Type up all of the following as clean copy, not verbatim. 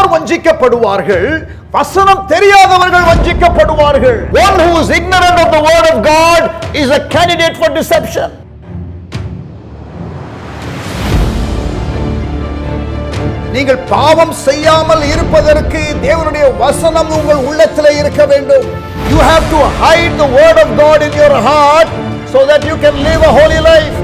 யார் வஞ்சிக்கப்படுவார்கள்? வசனம் தெரியாதவர்கள் வஞ்சிக்கப்படுவார்கள். One who is ignorant of the word of God is a candidate for deception. நீங்கள் பாவம் செய்யாமல் இருப்பதற்கு தேவனுடைய வசனம் உங்கள் உள்ளத்திலே இருக்க வேண்டும். You have to hide the word of God in your heart so that you can live a holy life.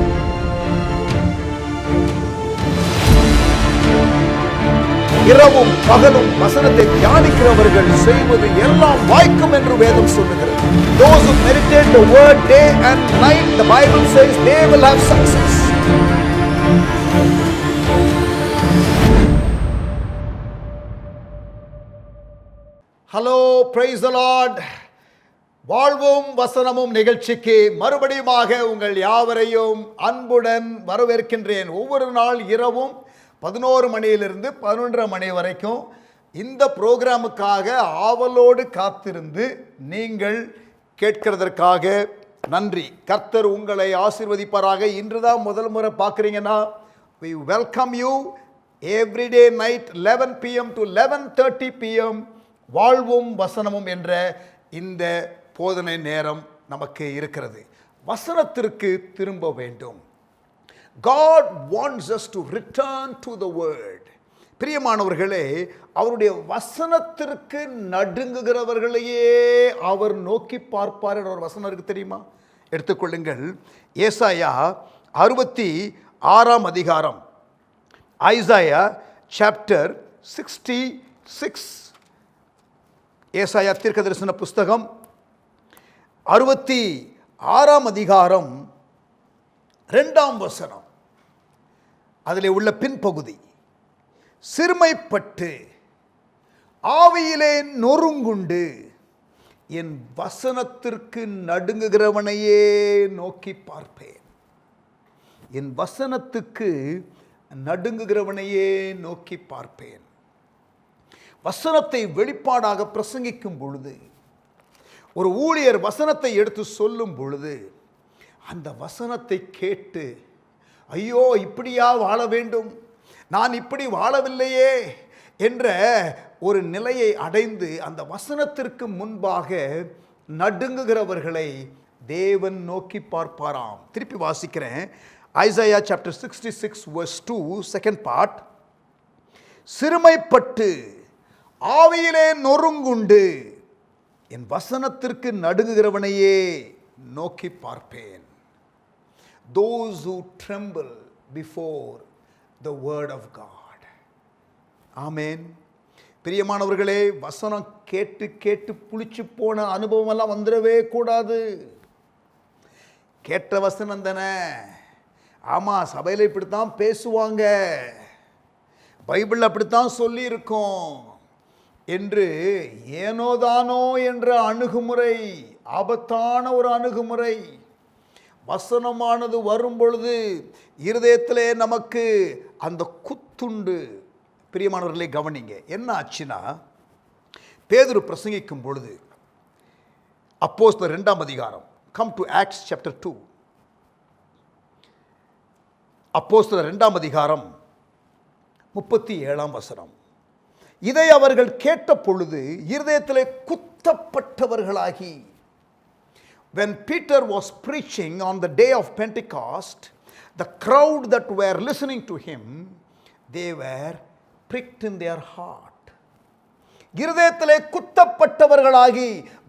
இரவும் பகலும் வசனத்தை தியானிக்கிறவர்கள் செய்வது எல்லாம் வாய்க்கும் என்று வேதம் சொல்லுகிறது. Those who meditate the word day and night, the Bible says they will have success. Hello, praise the Lord. வாழ்வும் வசனமும் நிகழ்ச்சிக்கு மறுபடியுமாக உங்கள் யாவரையும் அன்புடன் வரவேற்கின்றேன். ஒவ்வொரு நாள் இரவும் 11 மணியிலிருந்து 11:30 மணி வரைக்கும் இந்த புரோகிராமுக்காக ஆவலோடு காத்திருந்து நீங்கள் கேட்கிறதற்காக நன்றி. கர்த்தர் உங்களை ஆசீர்வதிப்பாராக. இன்றுதான் முதல் முறை பார்க்குறீங்கன்னா we welcome you every day night 11 pm to 11:30 pm. வாழ்வும் வசனமும் என்ற இந்த போதனை நேரம் நமக்கு இருக்கிறது. வசனத்திற்கு திரும்ப வேண்டும். God wants us to return to the word. பிரியமானவர்களே, அவருடைய வசனத்திற்கு நடுங்குகிறவர்களையே அவர் நோக்கி பார்ப்பார் என்ற ஒரு வசனம் இருக்கு தெரியுமா? எடுத்துக்கொள்ளுங்கள். ஏசாயா 66 அதிகாரம், ஐசாயா சாப்டர் 66. ஏசாயா தீர்க்கதரிசன புஸ்தகம் 66 அதிகாரம் 2ஆம் வசனம், அதிலே உள்ள பின்பகுதி. சிறுமைப்பட்டு ஆவியிலே நொறுங்குண்டு என் வசனத்திற்கு நடுங்குகிறவனையே நோக்கி பார்ப்பேன். என் வசனத்துக்கு நடுங்குகிறவனையே நோக்கி பார்ப்பேன். வசனத்தை வெளிப்பாடாக பிரசங்கிக்கும் பொழுது, ஒரு ஊழியர் வசனத்தை எடுத்து சொல்லும் பொழுது, அந்த வசனத்தை கேட்டு ஐயோ இப்படியா வாழ வேண்டும், நான் இப்படி வாழவில்லையே என்ற ஒரு நிலையை அடைந்து அந்த வசனத்திற்கு முன்பாக நடுங்குகிறவர்களை தேவன் நோக்கி பார்ப்பாராம். திருப்பி வாசிக்கிறேன். Isaiah chapter 66 verse 2 second part. சிறுமைப்பட்டு ஆவியிலே நொறுங்குண்டு என் வசனத்திற்கு நடுங்குகிறவனையே நோக்கி பார்ப்பேன். Those who tremble before the word of God. ஆமென். பிரியமானவர்களே, வசனம் கேட்டு கேட்டு புளிச்சு போன அனுபவம் எல்லாம் வந்துடவே கூடாது. கேட்ட வசனம் தானே, ஆமாம் சபையில் இப்படித்தான் பேசுவாங்க, பைபிள் அப்படித்தான் சொல்லி இருக்கோம் என்று ஏனோதானோ என்ற அணுகுமுறை ஆபத்தான ஒரு அணுகுமுறை. வசனமானது வரும் பொழுது இருதயத்திலே நமக்கு அந்த குத்துண்டு. பிரியமானவர்களே கவனிங்க, என்ன ஆச்சுன்னா, பேதுரு பிரசங்கிக்கும் பொழுது அப்போஸ்தலர் 2ஆம் அதிகாரம், கம் டு ஆக்ட்ஸ் சாப்டர் 2. அப்போஸ்தலர் 2ஆம் அதிகாரம் 37ஆம் வசனம். இதை அவர்கள் கேட்ட பொழுது இருதயத்திலே குத்தப்பட்டவர்களாகி, when Peter was preaching on the day of Pentecost, the crowd that were listening to him, they were pricked in their heart. இருதயத்திலே குத்தப்பட்டவர்களாகி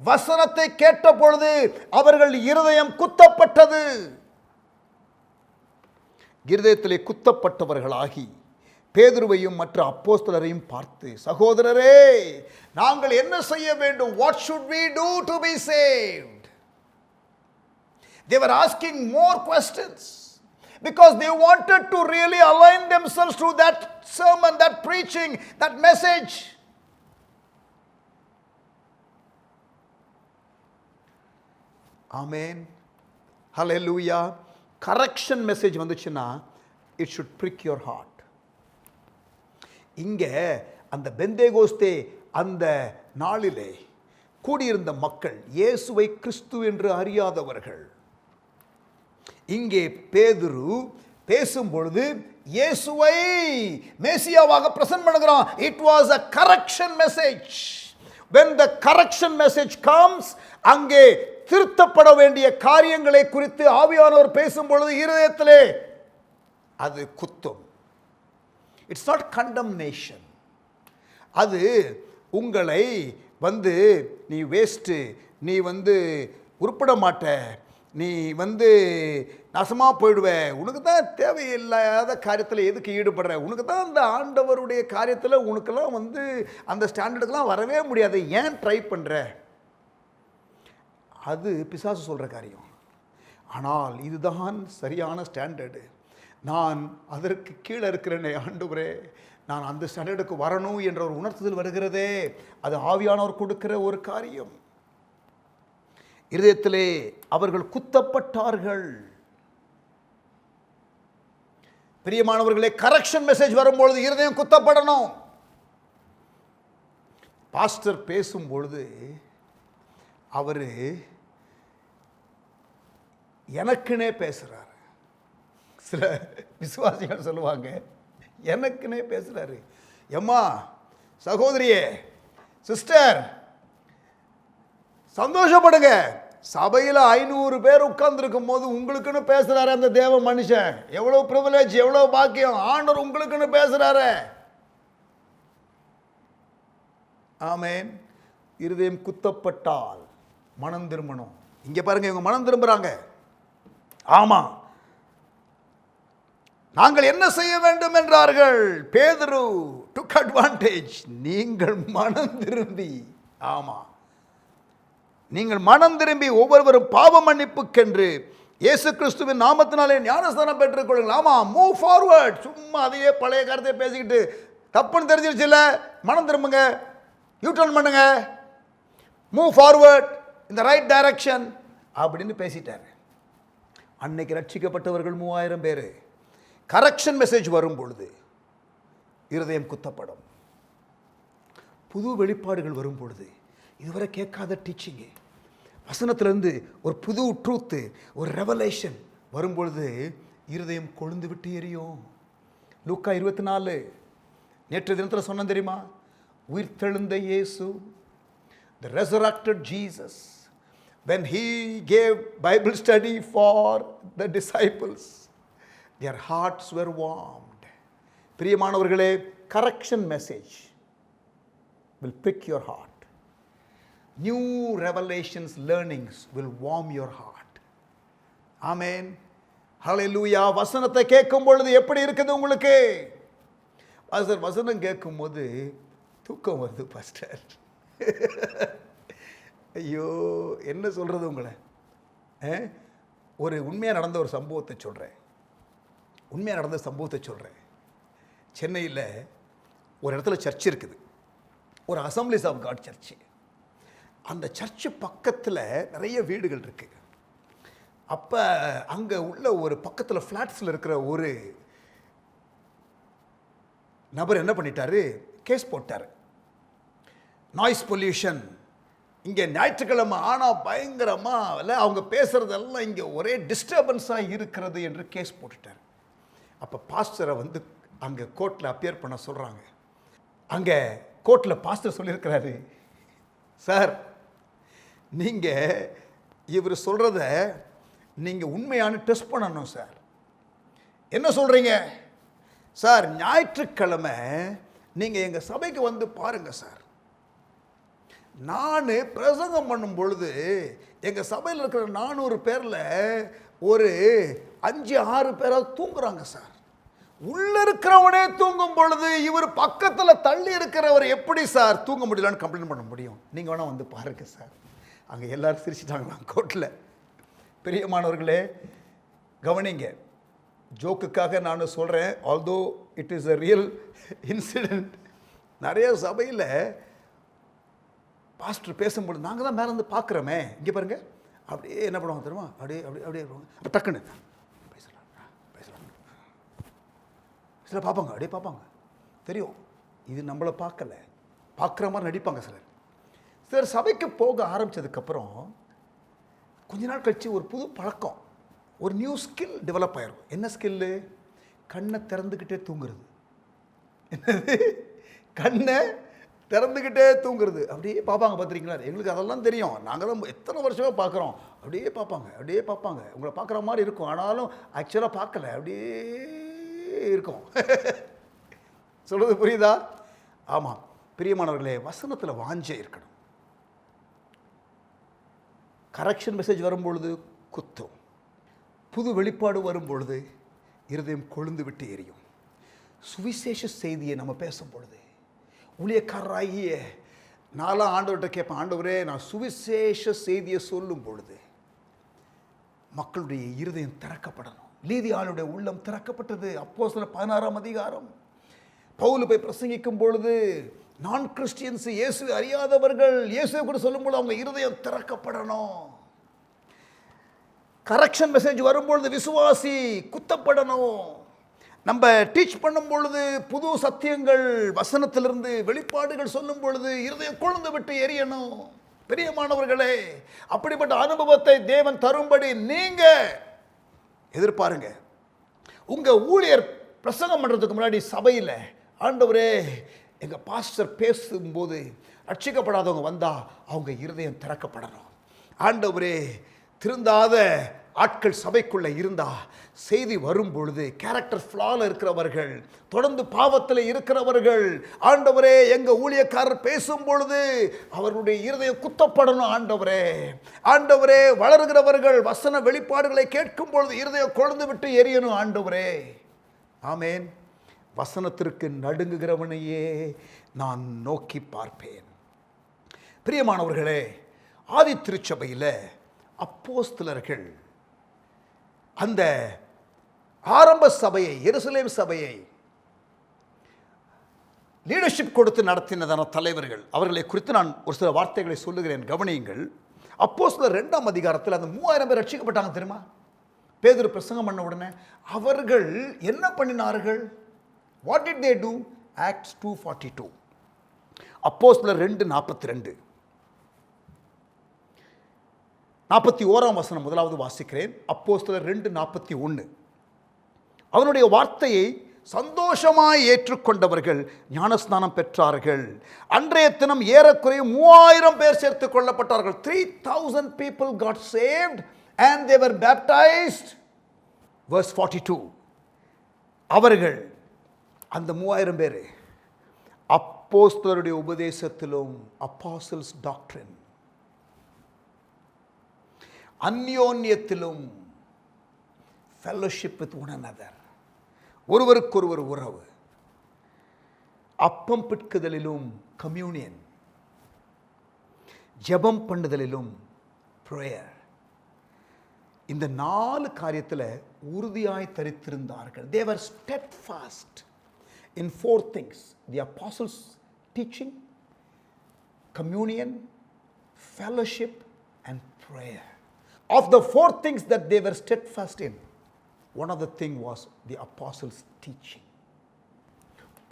வசனத்தை கேட்ட பொழுது அவர்கள் இருதயம் குத்தப்பட்டது. இருதயத்திலே குத்தப்பட்டவர்களாகி பேதுருவையும் மற்ற அப்போஸ்தலரையும் பார்த்து, சகோதரரே நாங்கள் என்ன செய்ய வேண்டும்? What should we do to be saved? They were asking more questions because they wanted to really align themselves to that sermon, that preaching, that message. Amen. Hallelujah. Correction message வந்துச்சுன்னா it should prick your heart. இங்கே அந்த பெந்தேகோஸ்தே அந்த நாளிலே கூடியிருந்த மக்கள் இயேசுவை கிறிஸ்து என்று அறியாதவர்கள். இங்கே பேதுரு பேசும் பொழுது இயேசுவை மேசியாவாக பிரசன்ட் பண்ணுகிறான். It was a correction message. When the correction message comes, அங்கே திருத்தப்பட வேண்டிய காரியங்களை குறித்து ஆவியானவர் பேசும் பொழுது இருதயத்திலே அது குத்தும். It's not condemnation. அது உங்களை நீ வேஸ்ட்டு, நீ உருப்பட மாட்ட, நீ நாசமாக போயிடுவ, உனக்கு தான் தேவையில்லாத காரியத்தில் எதுக்கு ஈடுபடுற, உனக்கு தான் அந்த ஆண்டவருடைய காரியத்தில் உனக்கெல்லாம் அந்த ஸ்டாண்டர்டுக்கெல்லாம் வரவே முடியாது, ஏன் ட்ரை பண்ணுற, அது பிசாசு சொல்கிற காரியம். ஆனால் இதுதான் சரியான ஸ்டாண்டர்டு. நான் அதற்கு கீழே இருக்கிறேனே ஆண்டவரே, நான் அந்த ஸ்டாண்டர்டுக்கு வரணும் என்ற ஒரு உணர்த்துதல் வருகிறதே, அது ஆவியானவர் கொடுக்கிற ஒரு காரியம். இருதயத்திலே அவர்கள் குத்தப்பட்டார்கள். பிரியமானவர்களே, கரெக்ஷன் மெசேஜ் வரும்பொழுது இருதயம் குத்தப்படணும். பாஸ்டர் பேசும்பொழுது அவர் எனக்குனே பேசுகிறார். சில விசுவாசிகள் சொல்லுவாங்க, எனக்குனே பேசுகிறாரு. எம்மா, சகோதரியே, சிஸ்டர், சந்தோஷப்படுங்க. சபையில் 500 பேர் உட்கார்ந்துருக்கும் போது உங்களுக்குன்னு பேசுகிறாரு அந்த தேவ மனுஷன். எவ்வளோ ப்ரிவிலேஜ், எவ்வளோ பாக்கியம். ஆண்டவர் உங்களுக்குன்னு பேசுகிறாரு. ஆமேன். இருதயம் குத்தப்பட்டால் மனம் திரும்பணும். இங்கே பாருங்க, இவங்க மனம் திரும்புகிறாங்க. ஆமாம், நாங்கள் என்ன செய்ய வேண்டும் என்றார்கள். பேதுரு took advantage. நீங்கள் மனம் திரும்பி, ஆமாம், நீங்கள் மனம் திரும்பி ஒவ்வொருவரும் பாவ மன்னிப்புக்கென்று இயேசு கிறிஸ்துவின் நாமத்தினாலே ஞானஸ்தானம் பெற்றுக்கொள்ளுங்கள். ஆமாம், மூவ் ஃபார்வர்ட். சும்மா அதையே பழைய காரியத்தை பேசிக்கிட்டு தப்புன்னு தெரிஞ்சிருச்சு இல்லை, மனம் திரும்புங்க, யூட்டர்ன் பண்ணுங்க, மூவ் ஃபார்வர்ட் இந்த ரைட் டைரக்ஷன் அப்படின்னு பேசிட்டாரு. அன்னைக்கு ரட்சிக்கப்பட்டவர்கள் 3000 பேர். கரெக்ஷன் மெசேஜ் வரும் பொழுது இருதயம் குத்தப்படும். புது வெளிப்பாடுகள் வரும் பொழுது, இதுவரை கேட்காத டீச்சிங்கு, வசனத்திலிருந்து ஒரு புது ட்ரூத்து, ஒரு ரெவலேஷன் வரும்பொழுது இருதயம் கொழுந்து விட்டு எரியும். லூக்கா 24 நேற்று தினத்தில் சொன்ன தெரியுமா? உயிர்த்தெழுந்த இயேசு, the resurrected Jesus, when he gave Bible study for the disciples, their hearts were warmed. பிரியமானவர்களே, correction message will prick your heart. New revelations, learnings will warm your heart. Amen. Hallelujah. வசனத்தை கேட்கும் பொழுது எப்படி இருக்குது உங்களுக்கு? வசனம் கேட்கும் போது தூக்கம் வருது பாஸ்டர். ஐயோ, என்ன சொல்கிறது உங்களை? ஒரு உண்மையாக நடந்த ஒரு சம்பவத்தை சொல்கிறேன். சென்னையில் ஒரு இடத்துல சர்ச் இருக்குது, ஒரு அசம்பிளிஸ் ஆஃப் காட் சர்ச்சு. அந்த சர்ச்சு பக்கத்தில் நிறைய வீடுகள் இருக்குது. அப்போ அங்கே உள்ள ஒரு பக்கத்தில் ஃப்ளாட்ஸில் இருக்கிற ஒரு நபர் என்ன பண்ணிட்டாரு, கேஸ் போட்டார். நாய்ஸ் பொல்யூஷன் இங்கே ஞாயிற்றுக்கிழமை ஆனால் பயங்கரமாக இல்லை, அவங்க பேசுகிறதெல்லாம் இங்கே ஒரே டிஸ்டர்பன்ஸாக இருக்கிறது என்று கேஸ் போட்டுட்டார். அப்போ பாஸ்டரை அங்கே கோர்ட்டில் அப்பியர் பண்ண சொல்கிறாங்க. அங்கே கோர்ட்டில் பாஸ்டர் சொல்லியிருக்கிறாரு, சார், நீங்கள் இவர் சொல்கிறத நீங்கள் உண்மையான டெஸ்ட் பண்ணணும் சார். என்ன சொல்கிறீங்க சார்? ஞாயிற்றுக்கிழமை நீங்கள் எங்கள் சபைக்கு பாருங்கள் சார். நான் பிரசங்கம் பண்ணும் பொழுது எங்கள் சபையில் இருக்கிற 400 பேரில் ஒரு 5-6 பேராக தூங்குறாங்க சார். உள்ளே இருக்கிறவனே தூங்கும் பொழுது இவர் பக்கத்தில் தள்ளி இருக்கிறவர் எப்படி சார் தூங்க முடியலன்னு கம்ப்ளைண்ட் பண்ண முடியும்? நீங்கள் வேணால் பாருங்கள் சார். அங்கே எல்லோரும் சிரிச்சிட்டாங்களாம் கோர்ட்டில். பிரியமானவர்களே, கவனிங்க, ஜோக்குக்காக நான் சொல்கிறேன். Although it is a real incident. நிறைய சபையில் பாஸ்டர் பேசும்பொழுது நாங்கள் தான் மேலே பார்க்குறோமே, இங்கே பாருங்கள், அப்படியே என்ன பண்ணுவாங்க தெரியுமா? அப்படியே அப்போ டக்குன்னு பேசலாம் சில பார்ப்பாங்க, அப்படியே பார்ப்பாங்க, தெரியும் இது நம்மளை பார்க்குற மாதிரி நடிப்பாங்க சிலர். சபைக்கு போக ஆரம்பித்ததுக்கப்புறம் கொஞ்ச நாள் கழித்து ஒரு புது பழக்கம், ஒரு நியூ ஸ்கில் டெவலப் ஆகிருக்கும். என்ன ஸ்கில்லு? கண்ணை திறந்துக்கிட்டே தூங்குறது. என்னது? கண்ணை திறந்துக்கிட்டே தூங்குறது. அப்படியே பார்ப்பாங்க, பார்த்துருக்கீங்களா? எங்களுக்கு அதெல்லாம் தெரியும், நாங்கள் தான் எத்தனை வருஷமாக பார்க்குறோம். அப்படியே பார்ப்பாங்க, அப்படியே பார்ப்பாங்க. உங்களை பார்க்குற மாதிரி இருக்கும், ஆனாலும் ஆக்சுவலாக பார்க்கல, அப்படியே இருக்கும். சொல்கிறது புரியுதா? ஆமாம் பிரியமானவர்களே, வசனத்தில் வாஞ்சை இருக்கணும். கரெக்ஷன் மெசேஜ் வரும்பொழுது குத்தும், புது வெளிப்பாடு வரும்பொழுது இருதயம் கொழுந்து விட்டு எரியும். சுவிசேஷ செய்தியை நம்ம பேசும் பொழுது, ஊழியக்காரராகிய நாலாம் ஆண்டவர்கிட்ட கேட்பேன், ஆண்டவரே நான் சுவிசேஷ செய்தியை சொல்லும் பொழுது மக்களுடைய இருதயம் திறக்கப்படணும். லீதியாளுடைய உள்ளம் திறக்கப்பட்டது. அப்போஸ்தலர் 16ஆம் அதிகாரம் பவுல் போய் பிரசங்கிக்கும் பொழுது நான் கிறிஸ்டியன்ஸ், இயேசு அறியாதவர்கள் இயேசுவை கூட சொல்லும்போது அவங்க இருதயம் திறக்கப்படணும். கரெக்ஷன் மெசேஜ் வரும்பொழுது விசுவாசி குத்தப்படணும். நம்ம டீச் பண்ணும் பொழுது புது சத்தியங்கள் வசனத்திலிருந்து வெளிப்பாடுகள் சொல்லும் பொழுது இருதயம் கொழுந்து விட்டு எரியணும். பிரியமானவர்களே, அப்படிப்பட்ட அனுபவத்தை தேவன் தரும்படி நீங்க எதிர்பாருங்க. உங்க ஊழியர் பிரசங்கம் பண்றதுக்கு முன்னாடி சபையில், ஆண்டவரே எங்க பாஸ்டர் பேசும்போது ரட்சிக்கப்படாதவங்க வந்தா அவங்க இருதயம் திறக்கப்படணும். ஆண்டவரே திருந்தாத ஆட்கள் சபைக்குள்ளே இருந்தா செய்தி வரும் பொழுது கேரக்டர் ஃப்ளால இருக்கிறவர்கள், தொடர்ந்து பாவத்தில் இருக்கிறவர்கள், ஆண்டவரே எங்க ஊழியக்காரர் பேசும் பொழுது அவர்களுடைய இருதயம் குத்தப்படணும். ஆண்டவரே, ஆண்டவரே வளர்கிறவர்கள் வசன வெளிப்பாடுகளை கேட்கும் பொழுது இருதயம் கொழுந்து விட்டு எரியணும். ஆண்டவரே, ஆமேன். வசனத்திற்கு நடுங்குகிறவனையே நான் நோக்கி பார்ப்பேன். பிரியமானவர்களே, ஆதி திருச்சபையில் அப்போஸ்தலர்கள் அந்த ஆரம்ப சபையை, எருசலேம் சபையை லீடர்ஷிப் கொடுத்து நடத்தினதான தலைவர்கள், அவர்களை குறித்து நான் ஒரு சில வார்த்தைகளை சொல்லுகிறேன், கவனியுங்கள். அப்போஸ்தலர் 2ஆம் அதிகாரத்தில் அந்த 3000 பேர் ரட்சிக்கப்பட்டாங்க தெரியுமா? பேதுரு பிரசங்கம் பண்ண உடனே அவர்கள் என்ன பண்ணினார்கள்? What did they to? Acts 2:42. அப்போஸ்தலர் 2:42 41ஆம் வசனம் முதலாவது வாசிக்கிறேன். அப்போஸ்தலர் 2:41. அவனுடைய வார்த்தையை சந்தோஷமாய் ஏற்றுக்கொண்டவர்கள் ஞானஸ்நானம் பெற்றார்கள். அன்றைய தினம் ஏறக்குறைய 3000 பேர் சேர்த்துக் கொள்ளப்பட்டார்கள். 3000 people got saved and they were baptized. Verse 42. அவர்கள் அந்த 3000 பேர் அப்போஸ்தலருடைய உபதேசத்திலும், apostles doctrine, அந்யோன்யத்திலும், fellowship with one another, ஒருவருக்கொருவர் உறவு, அப்பம் பிட்குதலிலும் கம்யூனியன், ஜெபம் பண்ணுதலிலும் prayer, இந்த 4 காரியத்தில் உறுதியாய் தரித்திருந்தார்கள். They were steadfast in 4 things: the apostles' teaching, communion, fellowship and prayer. Of the 4 things that they were steadfast in, one of the thing was the apostles' teaching.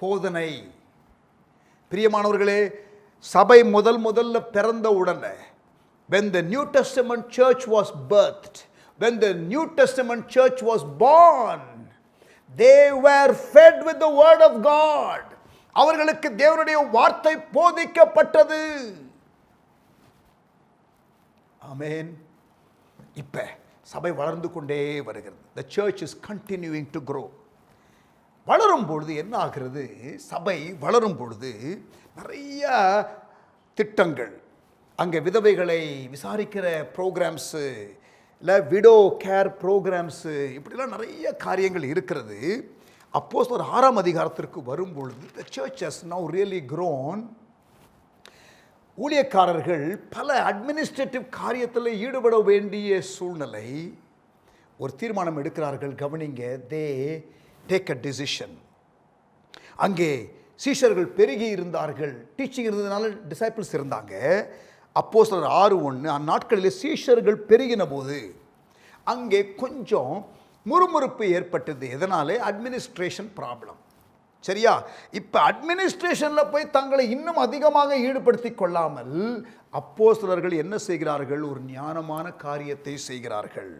போதனை. பிரியமானவர்களே, சபை முதல்ல பிறந்த உடனே, when the New Testament church was birthed, when the New Testament church was born, they were fed with the word of God. அவர்களுக்கு தேவனுடைய வார்த்தை போதிக்கப்பட்டது. ஆமென். இப்ப சபை வளர்ந்து கொண்டே வருகிறது. The church is continuing to grow. வளரும் பொழுது என்ன ஆகிறது? சபை வளரும் பொழுது நிறைய திட்டங்கள், அங்கே விதவைகளை விசாரிக்கிற ப்ரோக்ராம்ஸு, இல்லை விடோ கேர் ப்ரோக்ராம்ஸு, இப்படிலாம் நிறைய காரியங்கள் இருக்கிறது. அப்போஸ்தலர் 6ஆம் அதிகாரத்திற்கு வரும்பொழுது the church has now really grown. ஊழியக்காரர்கள் பல அட்மினிஸ்ட்ரேட்டிவ் காரியத்தில் ஈடுபட வேண்டிய சூழ்நிலை. ஒரு தீர்மானம் எடுக்கிறார்கள், கவனிங்க. They take a decision. அங்கே சீஷர்கள் பெருகி இருந்தார்கள், டீச்சிங் இருந்ததுனால டிசைபிள்ஸ் இருந்தாங்க. அப்போஸ்தலர் 6:1, அந்நாட்களிலே சீஷர்கள் பெருகின போது அங்கே கொஞ்சம் முறுமுறுப்பு ஏற்பட்டது. எதனாலே? Administration problem. சரியா? இப்போ அட்மினிஸ்ட்ரேஷனில் போய் தங்களை இன்னும் அதிகமாக ஈடுபடுத்தி கொள்ளாமல் அப்போஸ்தலர்கள் என்ன செய்கிறார்கள்? ஒரு ஞானமான காரியத்தை செய்கிறார்கள்.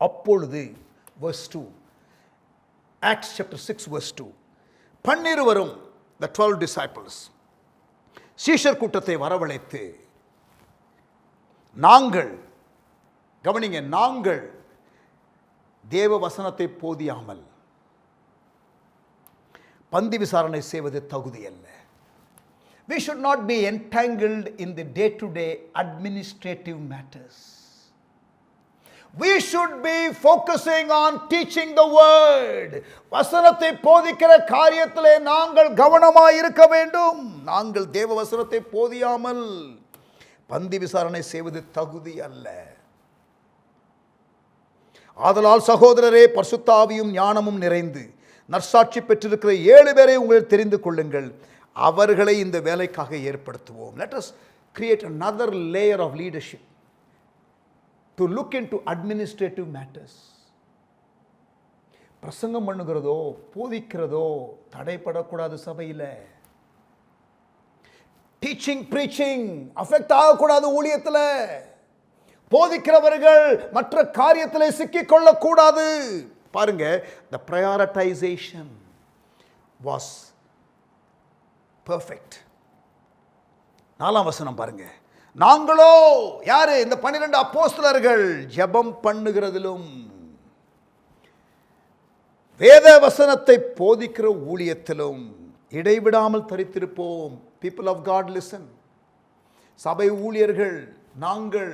அப்பொழுது verse 2, Acts chapter 6 verse 2. பன்னிருவரும், the 12 disciples, சீஷர் கூட்டத்தை வரவழைத்து, நாங்கள், கவனிங்க, நாங்கள் தேவ வசனத்தை போதியாமல் பந்தி விசாரணை செய்வது தகுதி அல்ல. We should not be entangled in the day-to-day administrative matters. We should be focusing on teaching the word. வசனத்தை போதிக்கிற காரியத்திலே நாங்கள் கவனமாய் இருக்க வேண்டும். நாங்கள் தேவ வசனத்தை போதியாமல் பந்தி விசாரணை செய்வது தகுதி அல்ல. ஆதலால் சகோதரரே, பரிசுத்த ஆவியும் ஞானமும் நிறைந்து நற்சாட்சி பெற்றிருக்கிற 7 பேரை உங்கள் தெரிந்து கொள்ளுங்கள். அவர்களை இந்த வேலைக்காக ஏற்படுத்துவோம். Let us create another layer of leadership to look into administrative matters. பிரசங்கம் பண்ணுகிறதோ போதிக்கிறதோ தடைப்படக்கூடாது. சபையில் டீச்சிங் பிரீச்சிங் அஃபெக்ட் ஆகக்கூடாது. ஊழியத்தில் போதிக்கிறவர்கள் மற்ற காரியத்தில் சிக்கிக்கொள்ளக்கூடாது. பாருங்க, the prioritization was perfect. 4ஆம் வசனம் பாருங்க. நாங்களோ யாரு? இந்த 12 அப்போஸ்தலர்கள் ஜெபம் பண்ணுகிறதிலும் வேத வசனத்தை போதிக்கிற ஊழியத்திலும் இடைவிடாமல் தரித்திருப்போம். People of God, listen. சபை ஊழியர்கள் நாங்கள்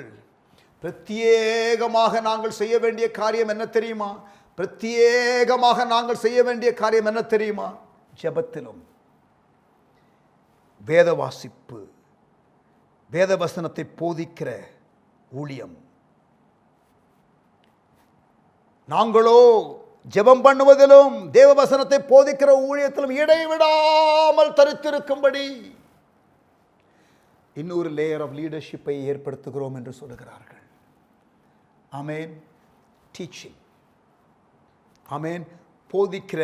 பிரத்யேகமாக நாங்கள் செய்ய வேண்டிய காரியம் என்ன தெரியுமா? பிரத்யேகமாக நாங்கள் செய்ய வேண்டிய காரியம் என்ன தெரியுமா? ஜெபத்திலும் வேத வாசிப்பு, வேத வசனத்தை போதிக்கிற ஊழியம். நாங்களோ ஜெபம் பண்ணுவதிலும் தேவ வசனத்தை போதிக்கிற ஊழியத்திலும் இடைவிடாமல் தரித்திருக்கும்படி இன்னொரு லேயர் ஆஃப் லீடர்ஷிப்பை ஏற்படுத்துகிறோம் என்று சொல்லுகிறார்கள். ஆமென். டீச்சிங், ஆமென், போதிக்கிற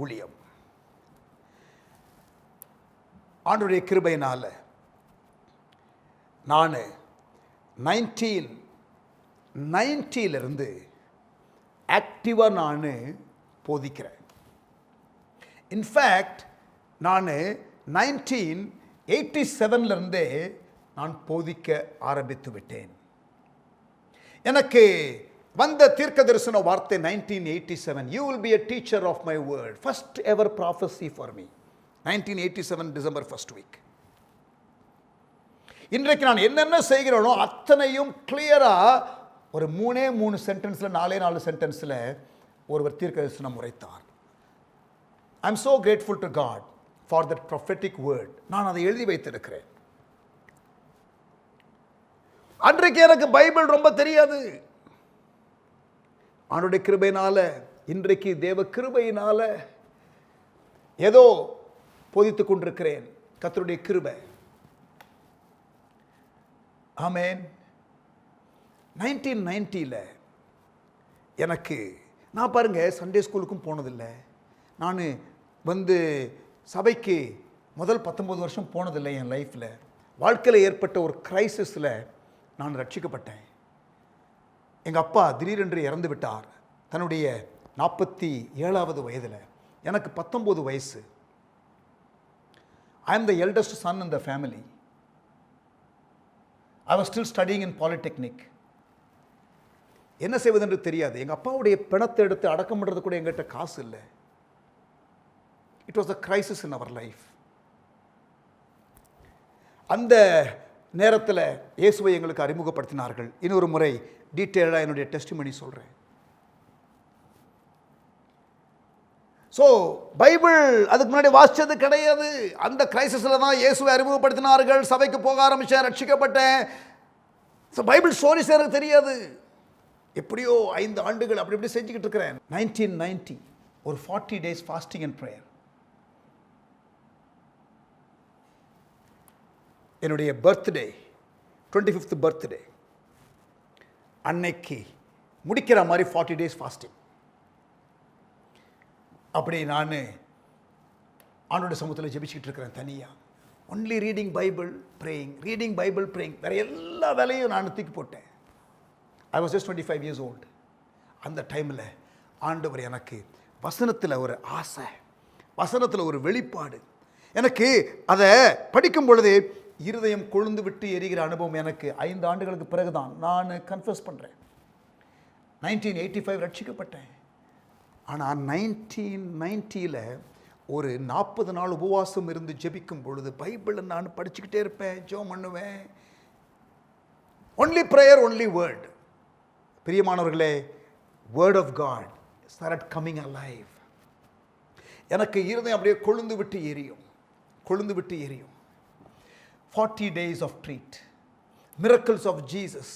ஊழியம். ஆண்டவருடைய கிருபையினால நான் 1990 ஆக்டிவாக நான் போதிக்கிறேன். இன்ஃபேக்ட் நான் 1987 நான் போதிக்க ஆரம்பித்து விட்டேன். எனக்கு வந்த தீர்க்க தரிசன வார்த்தை 1987, you will be a teacher of my word. First ever prophecy for me. 1987 December 1st week. இன்றைக்கு நான் என்னென்ன செய்கிறேனோ அத்தனையும் கிளியரா ஒரு 3 சென்டென்ஸில் 4 சென்டென்ஸில் ஒருவர் தீர்க்க தரிசனம் உரைத்தார். I am so grateful to God for that prophetic word. நான் அதை எழுதி வைத்திருக்கிறேன். அன்றைக்கு எனக்கு பைபிள் ரொம்ப தெரியாது. ஆண்டவருடைய கிருபையினால, இன்றைக்கு தேவ கிருபையினால ஏதோ போதித்துக் கொண்டிருக்கிறேன். கர்த்தருடைய கிருபை. ஆமென். 1990 எனக்கு, நான் பாருங்க சண்டே ஸ்கூலுக்கும் போனதில்லை. நான் சபைக்கு முதல் 19 வருஷம் போனதில்லை என் லைஃப்பில். வாழ்க்கையில் ஏற்பட்ட ஒரு கிரைசிஸில் நான் ரட்சிக்கப்பட்டேன். எங்கள் அப்பா திடீரென்று இறந்து விட்டார் தன்னுடைய 47வது வயதில். எனக்கு 19 வயசு. I am the eldest son in the family. I was still studying in Polytechnic. என்ன செய்வதென்று தெரியாது. எங்கள் அப்பாவுடைய பிணத்தை எடுத்து அடக்கம் பண்ணுறது கூட எங்கிட்ட காசு இல்லை. It was a crisis in our life. அந்த நேரத்தில் இயேசுவை எங்களுக்கு அறிமுகப்படுத்தினார்கள். இன்னொரு முறை டீட்டெயிலாக என்னுடைய டெஸ்டிமனி சொல்கிறேன். ஸோ பைபிள் அதுக்கு முன்னாடி வாசித்தது கிடையாது. அந்த கிரைசிஸில் தான் இயேசுவை அறிமுகப்படுத்தினார்கள். சபைக்கு போக ஆரம்பித்தேன், ரட்சிக்கப்பட்டேன். ஸோ பைபிள் ஸ்டோரிஸ் எனக்கு தெரியாது. எப்படியோ 5 ஆண்டுகள் அப்படி இப்படி செஞ்சுக்கிட்டு இருக்கிறேன். 1990 ஒரு 40 days ஃபாஸ்டிங் அண்ட் ப்ரேயர். என்னுடைய பர்த்டே 25th பர்த்டே அன்னைக்கு முடிக்கிற மாதிரி 40 days ஃபாஸ்டிங். அப்படி நான் ஆண்டோட சமூகத்தில் ஜெபிச்சுக்கிட்டு இருக்கிறேன் தனியாக. Only reading Bible praying, reading Bible praying. வேறு எல்லா வேலையும் நான் தூக்கி போட்டேன். I was just 25 years old. அந்த டைமில் ஆண்டவர் எனக்கு வசனத்தில் ஒரு ஆசை, வசனத்தில் ஒரு வெளிப்பாடு. எனக்கு அதை படிக்கும் பொழுது இருதயம் கொழுந்து விட்டு எரிகிற அனுபவம் எனக்கு 5 ஆண்டுகளுக்கு பிறகு தான் நான் கன்ஃபஸ் பண்ணுறேன். 1985 ரட்சிக்கப்பட்டேன். ஆனால் 1990 ஒரு 40 நாள் உபவாசம் இருந்து ஜெபிக்கும் பொழுது பைபிளை நான் படிச்சுக்கிட்டே இருப்பேன், ஜெபம் பண்ணுவேன். Only prayer, only word. பிரியமானவர்களே, word of God started coming alive. எனக்கு இருதயம் அப்படியே கொழுந்து விட்டு எரியும், கொழுந்து விட்டு எரியும். 40 days of treat, miracles of Jesus,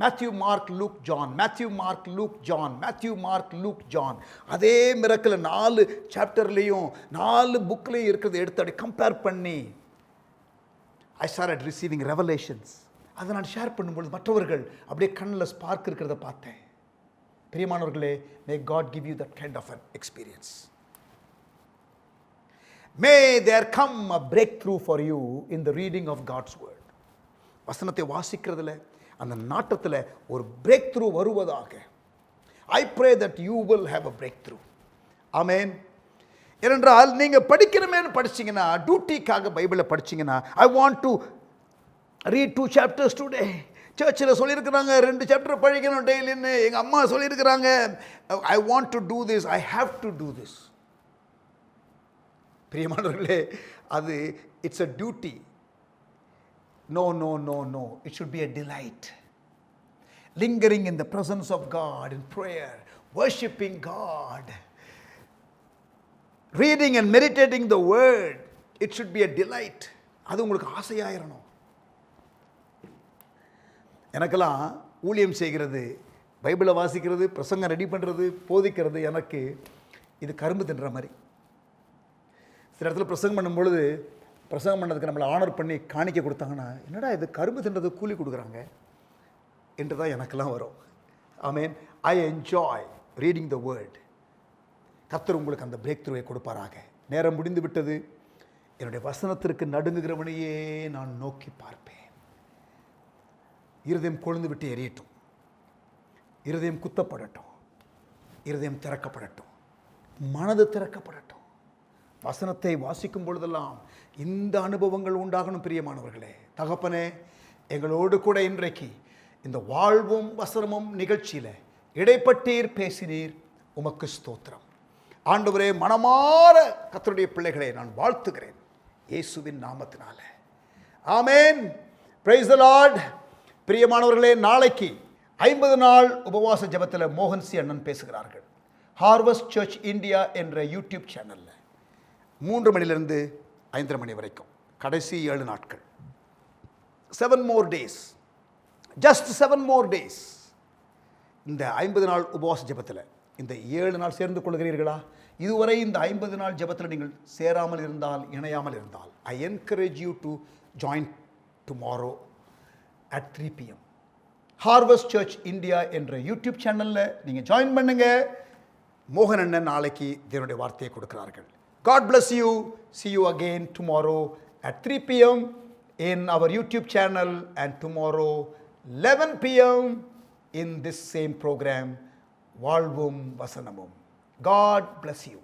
Matthew, Mark, Luke, John, Matthew, Mark, Luke, John, Matthew, Mark, Luke, John. அதே மிரக்கல் 4 சாப்டர்லையும் 4 புக்லையும் இருக்கிறத எடுத்து அப்படி கம்பேர் பண்ணி I started receiving revelations. அதை நான் ஷேர் பண்ணும்பொழுது மற்றவர்கள் அப்படியே கண்ணில் ஸ்பார்க் இருக்கிறத பார்த்தேன். பிரியமானவர்களே, may God give you that kind of an experience. May there come a breakthrough for you in the reading of God's word. வசனத்தை வாசிக்கிறதுல அந்த நாட்டத்தில் ஒரு பிரேக் த்ரூ வருவதாக. I pray that you will have a breakthrough. Amen. ஏனென்றால் நீங்கள் படிக்கிறமேனு படிச்சிங்கன்னா, டியூட்டிக்காக பைபிளை படிச்சிங்கன்னா, I want to read 2 chapters today. சர்ச்சில் சொல்லியிருக்கிறாங்க 2 சாப்டர் படிக்கணும் டெய்லின்னு, எங்கள் அம்மா சொல்லியிருக்கிறாங்க. I want to do this, I have to do this. பிரியமானவர்களே, அது it's a duty. No, no, no, no. It should be a delight. Lingering in the presence of God in prayer, worshiping God, reading and meditating the word. It should be a delight. அது உங்களுக்கு ஆசையாயிரணும். எனக்கெல்லாம் ஊழியம் செய்கிறது, பைபிளை வாசிக்கிறது, பிரசங்கம் ready பண்ணுறது, போதிக்கிறது, எனக்கு இது கரும்பு தின்ற மாதிரி. சில இடத்துல பிரசங்கம் பண்ணும்பொழுது பிரசங்கம் பண்ணதுக்கு நம்மளை ஆனர் பண்ணி காணிக்க கொடுத்தாங்கன்னா, என்னடா இது கரும்பு தின்றது கூலி கொடுக்குறாங்க என்று தான் எனக்கெல்லாம் வரும். Amen. I enjoy reading the word. கர்த்தர் உங்களுக்கு அந்த பிரேக் த்ரூவை கொடுப்பாராக. நேரம் முடிந்து விட்டது. என்னுடைய வசனத்திற்கு நடுங்குகிறவனையே நான் நோக்கி பார்ப்பேன். இருதயம் கொழுந்து விட்டு எரியட்டும், இருதயம் குத்தப்படட்டும், இருதயம் திறக்கப்படட்டும், மனது திறக்கப்படட்டும். வசனத்தை வாசிக்கும் பொழுதெல்லாம் இந்த அனுபவங்கள் உண்டாகணும். பிரியமானவர்களே, தகப்பனே, எங்களோடு கூட இன்றைக்கு இந்த வாழ்வும் வசனமும் நிகழ்ச்சியில் இடைப்பட்டீர், பேசினீர். உமக்கு ஸ்தோத்திரம். ஆண்டவரே, மனமார கர்த்தருடைய பிள்ளைகளை நான் வாழ்த்துகிறேன் இயேசுவின் நாமத்தினால. ஆமென். Praise the Lord. பிரியமானவர்களே, நாளைக்கு 50 நாள் உபவாச ஜெபத்தில் மோகன் சி அண்ணன் பேசுகிறார்கள். ஹார்வெஸ்ட் சர்ச் இந்தியா என்ற யூடியூப் சேனலில் 3 மணிலிருந்து 5:30 மணி வரைக்கும் கடைசி 7 நாட்கள். 7 more days, just 7 more days. இந்த 50 நாள் உபவாச ஜெபத்தில் இந்த 7 நாள் சேர்ந்து கொள்கிறீர்களா? இதுவரை இந்த 50 நாள் ஜெபத்தில் நீங்கள் சேராமல் இருந்தால், இணையாமல் இருந்தால், I encourage you to join tomorrow at 3 p.m. Harvest Church India என்ற யூடியூப் சேனலில் நீங்கள் ஜாயின் பண்ணுங்க. மோகன் அண்ணன் நாளைக்கு தேவனுடைய வார்த்தையை கொடுக்கிறார்கள். God bless you. See you again tomorrow at 3 p.m. in our YouTube channel, and tomorrow 11 p.m. in this same program, Valvum Vasanamum. God bless you.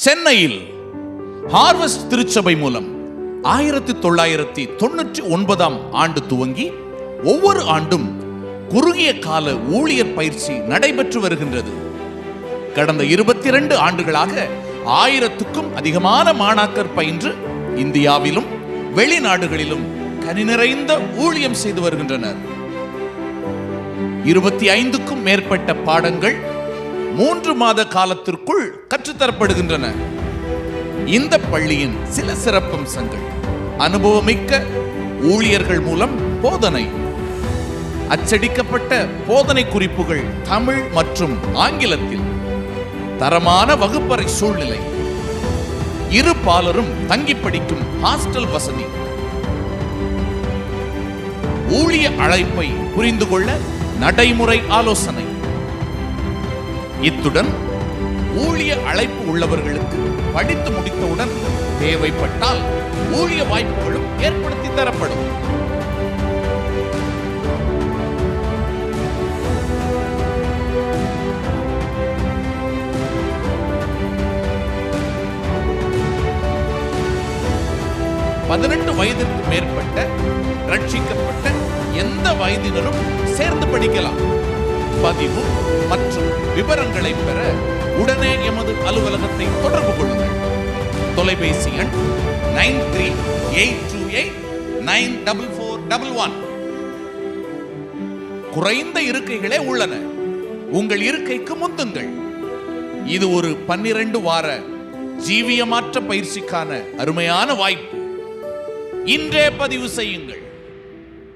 சென்னையில் ஹார்வெஸ்ட் திருச்சபை மூலம் 1999 ஆண்டு துவங்கி ஒவ்வொரு ஆண்டும் குறுகிய கால ஊழியர் பயிற்சி நடைபெற்று வருகின்றது. கடந்த 22 ஆண்டுகளாக 1000க்கும் அதிகமான மாணாக்கர் பயின்று இந்தியாவிலும் வெளிநாடுகளிலும் கனி நிறைந்த ஊழியம் செய்து வருகின்றனர். 25க்கும் மேற்பட்ட பாடங்கள் 3 மாத காலத்திற்குள் கற்றுத்தரப்படுகின்றன. இந்த பள்ளியின் சில சிறப்பம்சங்கள்: அனுபவமிக்க ஊழியர்கள் மூலம் போதனை, அச்சடிக்கப்பட்ட போதனை குறிப்புகள் தமிழ் மற்றும் ஆங்கிலத்தில், தரமான வகுப்பறை சூழ்நிலை, இரு பாலரும் தங்கி படிக்கும் ஹாஸ்டல் வசதி, ஊழிய அழைப்பை புரிந்து கொள்ள நடைமுறை ஆலோசனை. இத்துடன் ஊழிய அழைப்பு உள்ளவர்களுக்கு படித்து முடித்தவுடன் தேவைப்பட்டால் ஊழிய வாய்ப்புகளும் ஏற்படுத்தி தரப்படும். பதினெட்டு வயதிற்கு மேற்பட்ட ரட்சிக்கப்பட்ட எந்த வயதினரும் சேர்ந்து படிக்கலாம். பதிவு மற்றும் விவரங்களை பெற உடனே எமது அலுவலகத்தை தொடர்பு கொள்ளுங்கள். தொலைபேசி எண் 9382894411. குறைந்த இருக்கைகளே உள்ளன. உங்கள் இருக்கைக்கு முந்துங்கள். இது ஒரு 12 வார ஜீவியமாற்ற பயிற்சிக்கான அருமையான வாய்ப்பு. இன்றே பதிவு செய்யுங்கள்.